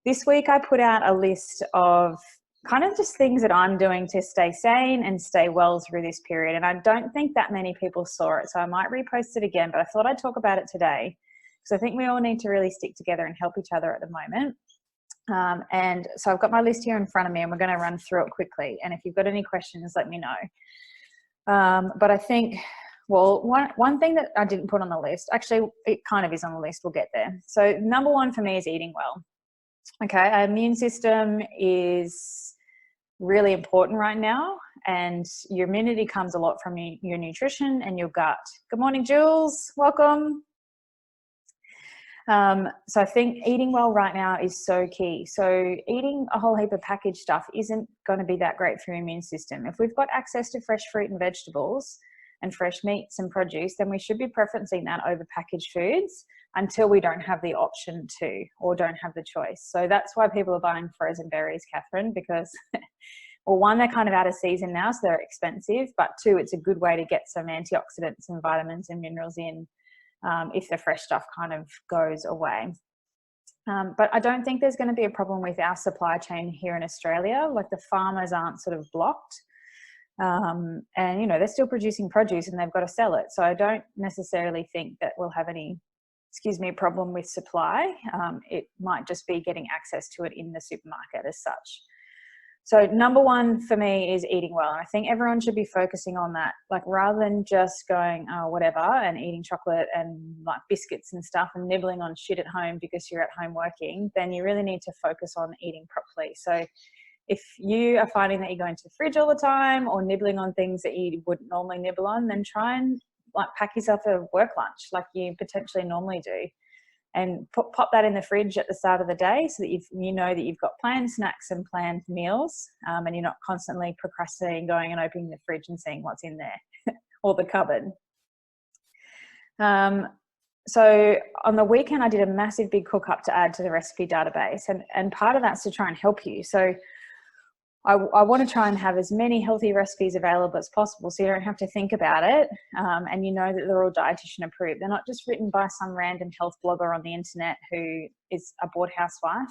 this week I put out a list of kind of just things that I'm doing to stay sane and stay well through this period. And I don't think that many people saw it, so I might repost it again, but I thought I'd talk about it today because I think we all need to really stick together and help each other at the moment. And so I've got my list here in front of me and we're going to run through it quickly. And if you've got any questions, let me know. But I think, well, one thing that I didn't put on the list, actually it kind of is on the list, we'll get there. So number one for me is eating well. Okay, our immune system is really important right now, and your immunity comes a lot from your nutrition and your gut. Good morning, Jules. Welcome. So I think eating well right now is so key. So eating a whole heap of packaged stuff isn't going to be that great for your immune system. If we've got access to fresh fruit and vegetables and fresh meats and produce, then we should be preferencing that over packaged foods until we don't have the option to or don't have the choice. So that's why people are buying frozen berries, Catherine, because well, one, they're kind of out of season now, so they're expensive, but two, it's a good way to get some antioxidants and vitamins and minerals in if the fresh stuff kind of goes away. But I don't think there's going to be a problem with our supply chain here in Australia. Like, the farmers aren't sort of blocked. And, you know, they're still producing produce and they've got to sell it. So I don't necessarily think that we'll have any, problem with supply. It might just be getting access to it in the supermarket as such. So number one for me is eating well. I think everyone should be focusing on that, like, rather than just going, oh, whatever, and eating chocolate and like biscuits and stuff and nibbling on shit at home because you're at home working, then you really need to focus on eating properly. So if you are finding that you're going to the fridge all the time or nibbling on things that you wouldn't normally nibble on, then try and like pack yourself a work lunch like you potentially normally do, and pop that in the fridge at the start of the day so that you know that you've got planned snacks and planned meals, and you're not constantly procrastinating going and opening the fridge and seeing what's in there or the cupboard. So on the weekend I did a massive big cook up to add to the recipe database, and part of that's to try and help you. So I want to try and have as many healthy recipes available as possible so you don't have to think about it, and you know that they're all dietitian approved. They're not just written by some random health blogger on the internet who is a bored housewife.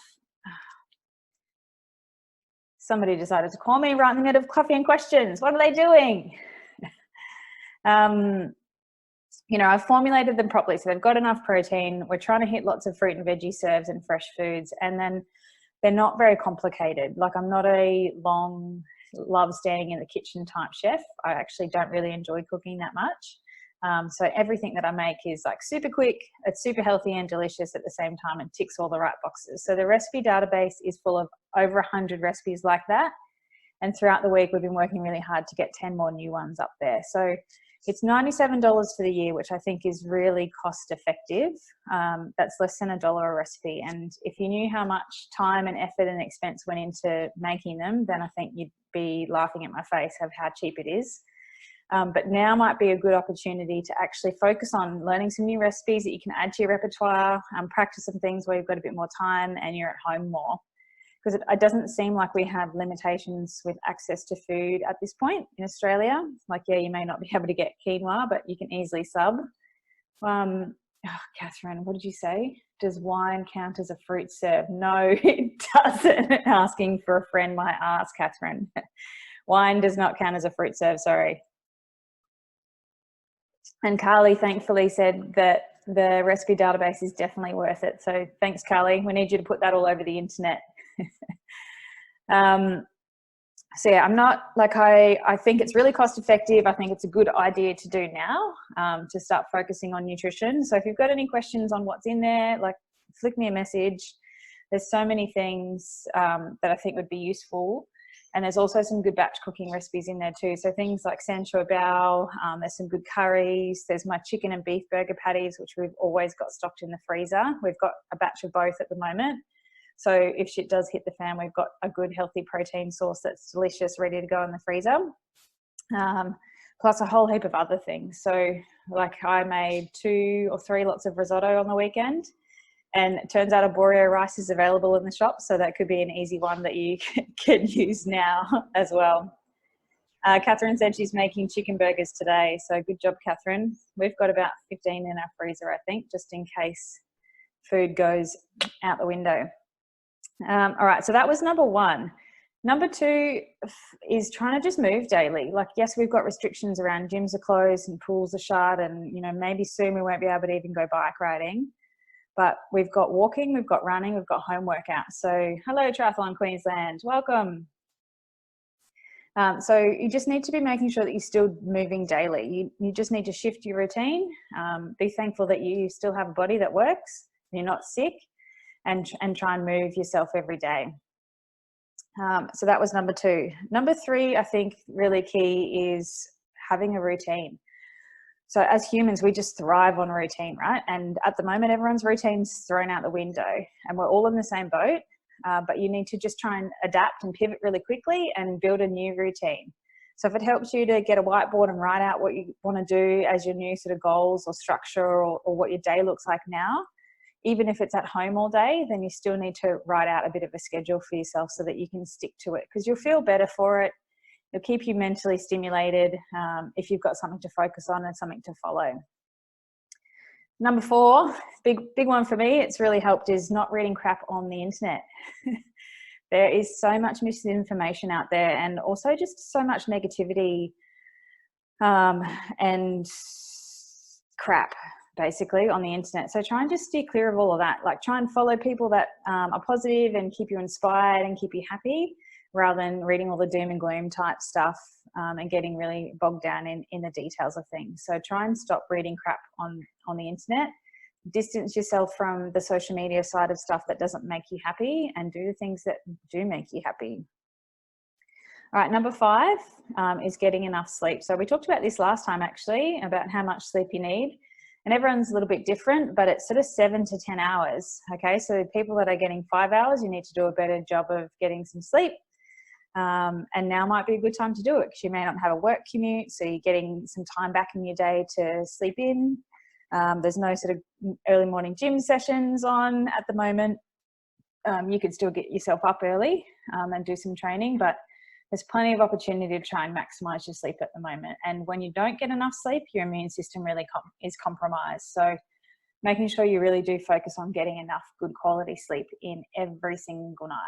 Somebody decided to call me right in the middle of coffee and questions. What are they doing? You know, I've formulated them properly so they've got enough protein. We're trying to hit lots of fruit and veggie serves and fresh foods, and then they're not very complicated. Like, I'm not a love standing in the kitchen type chef. I actually don't really enjoy cooking that much. So everything that I make is like super quick, it's super healthy and delicious at the same time, and ticks all the right boxes. So the recipe database is full of over 100 recipes like that. And throughout the week, we've been working really hard to get 10 more new ones up there. So it's $97 for the year, which I think is really cost effective. That's less than $1 a recipe. And if you knew how much time and effort and expense went into making them, then I think you'd be laughing at my face of how cheap it is. But now might be a good opportunity to actually focus on learning some new recipes that you can add to your repertoire, practice some things where you've got a bit more time and you're at home more. Because it doesn't seem like we have limitations with access to food at this point in Australia. Like, yeah, you may not be able to get quinoa, but you can easily sub. Catherine, what did you say? Does wine count as a fruit serve? No, it doesn't. Asking for a friend my ass, Catherine. Wine does not count as a fruit serve, sorry. And Carly thankfully said that the recipe database is definitely worth it. So thanks, Carly. We need you to put that all over the internet. So yeah, I'm not like, I think it's really cost effective. I think it's a good idea to do now, to start focusing on nutrition. So if you've got any questions on what's in there, like, flick me a message. There's so many things that I think would be useful. And there's also some good batch cooking recipes in there too. So things like sancho bao, there's some good curries. There's my chicken and beef burger patties, which we've always got stocked in the freezer. We've got a batch of both at the moment. So if shit does hit the fan, we've got a good healthy protein source that's delicious, ready to go in the freezer. Plus a whole heap of other things. So like, I made 2 or 3 lots of risotto on the weekend, and it turns out arborio rice is available in the shop. So that could be an easy one that you can use now as well. Catherine said she's making chicken burgers today. So good job, Catherine. We've got about 15 in our freezer, I think, just in case food goes out the window. All right, so that was number one. Number two is trying to just move daily. Like, yes, we've got restrictions around gyms are closed and pools are shut, and, you know, maybe soon we won't be able to even go bike riding. But we've got walking, we've got running, we've got home workouts. So hello, Triathlon Queensland, welcome. So you just need to be making sure that you're still moving daily. You just need to shift your routine. Be thankful that you still have a body that works, you're not sick, and try and move yourself every day. So that was number two. Number three, I think really key is having a routine. So as humans, we just thrive on routine, right? And at the moment, everyone's routine's thrown out the window and we're all in the same boat, but you need to just try and adapt and pivot really quickly and build a new routine. So if it helps you to get a whiteboard and write out what you want to do as your new sort of goals or structure or what your day looks like now, even if it's at home all day, then you still need to write out a bit of a schedule for yourself so that you can stick to it, because you'll feel better for it. It'll keep you mentally stimulated if you've got something to focus on and something to follow. Number four, big one for me, it's really helped, is not reading crap on the internet. There is so much misinformation out there, and also just so much negativity and crap basically on the internet. So try and just steer clear of all of that. Like, try and follow people that are positive and keep you inspired and keep you happy, rather than reading all the doom and gloom type stuff and getting really bogged down in the details of things. So try and stop reading crap on the internet. Distance yourself from the social media side of stuff that doesn't make you happy, and do the things that do make you happy. All right, number five is getting enough sleep. So we talked about this last time actually, about how much sleep you need. And everyone's a little bit different, but it's sort of 7 to 10 hours. Okay, so people that are getting 5 hours, you need to do a better job of getting some sleep. And now might be a good time to do it, because you may not have a work commute, so you're getting some time back in your day to sleep in. There's no sort of early morning gym sessions on at the moment. You could still get yourself up early and do some training, but there's plenty of opportunity to try and maximize your sleep at the moment. And when you don't get enough sleep, your immune system really is compromised. So making sure you really do focus on getting enough good quality sleep in every single night.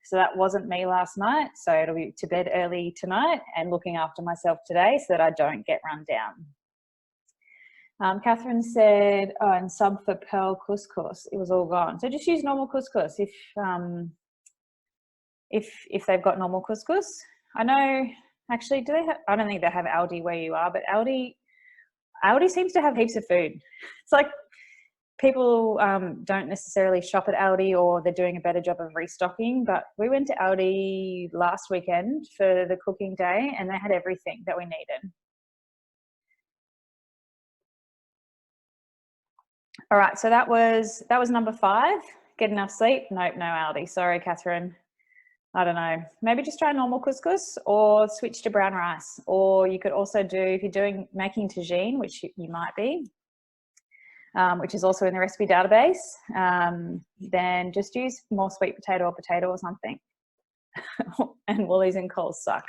So that wasn't me last night, so it'll be to bed early tonight and looking after myself today so that I don't get run down. Catherine said, oh, and sub for pearl couscous, it was all gone. So just use normal couscous if they've got normal couscous. I know, actually, do they have, I don't think they have Aldi where you are, but Aldi seems to have heaps of food. It's like people don't necessarily shop at Aldi, or they're doing a better job of restocking, but we went to Aldi last weekend for the cooking day and they had everything that we needed. All right, so that was number five. Get enough sleep. Nope, no Aldi. Sorry, Catherine. I don't know. Maybe just try normal couscous or switch to brown rice. Or you could also do, if you're making tagine, which you might be, which is also in the recipe database, then just use more sweet potato or something. And Woolies and Coles suck.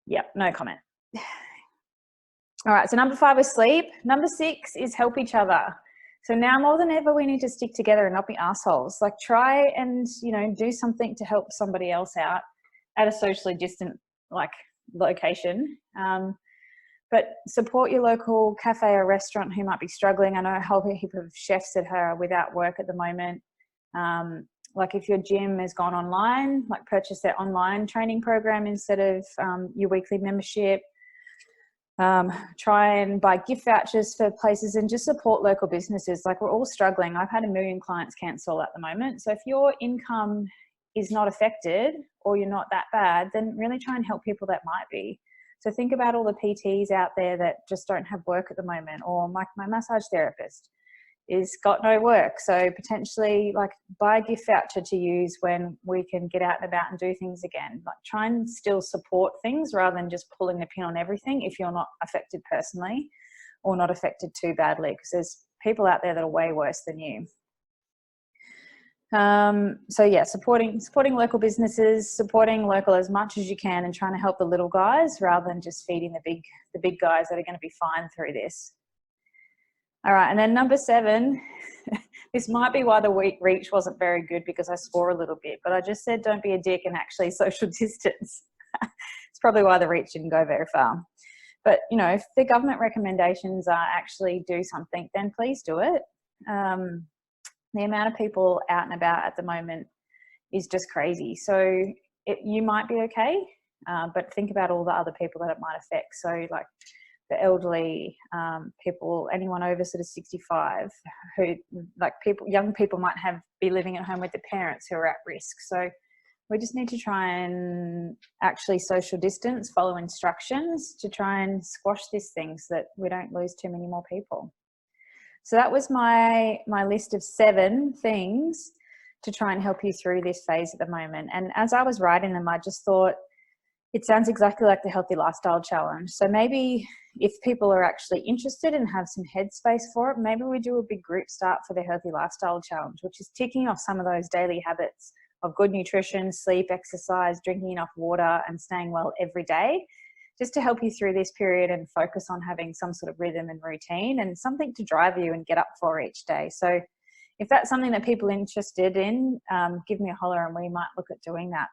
Yep, no comment. All right, so number five is sleep. Number six is help each other. So now more than ever, we need to stick together and not be assholes. Like, try and, you know, do something to help somebody else out at a socially distant, like, location. But support your local cafe or restaurant who might be struggling. I know a whole heap of chefs that are without work at the moment. Like, if your gym has gone online, like, purchase their online training program instead of your weekly membership. Try and buy gift vouchers for places and just support local businesses. Like, we're all struggling. I've had 1 million clients cancel at the moment. So if your income is not affected or you're not that bad, then really try and help people that might be. So think about all the PTs out there that just don't have work at the moment, or my massage therapist is got no work. So potentially, like, buy a gift voucher to use when we can get out and about and do things again. Like, try and still support things rather than just pulling the pin on everything if you're not affected personally or not affected too badly, because there's people out there that are way worse than you. So yeah, supporting local businesses, supporting local as much as you can, and trying to help the little guys rather than just feeding the big guys that are going to be fine through this. All right, and then number seven, This might be why the reach wasn't very good, because I swore a little bit, but I just said don't be a dick and actually social distance. It's probably why the reach didn't go very far. But, you know, if the government recommendations are actually do something, then please do it. The amount of people out and about at the moment is just crazy. So you might be okay, but think about all the other people that it might affect. So like the elderly, people, anyone over sort of 65, who like young people might be living at home with their parents who are at risk. So we just need to try and actually social distance, follow instructions to try and squash this thing so that we don't lose too many more people. So that was my list of 7 things to try and help you through this phase at the moment. And as I was writing them, I just thought, it sounds exactly like the Healthy Lifestyle Challenge. So maybe if people are actually interested and have some headspace for it, maybe we do a big group start for the Healthy Lifestyle Challenge, which is ticking off some of those daily habits of good nutrition, sleep, exercise, drinking enough water, and staying well every day, just to help you through this period and focus on having some sort of rhythm and routine and something to drive you and get up for each day. So if that's something that people are interested in, give me a holler and we might look at doing that.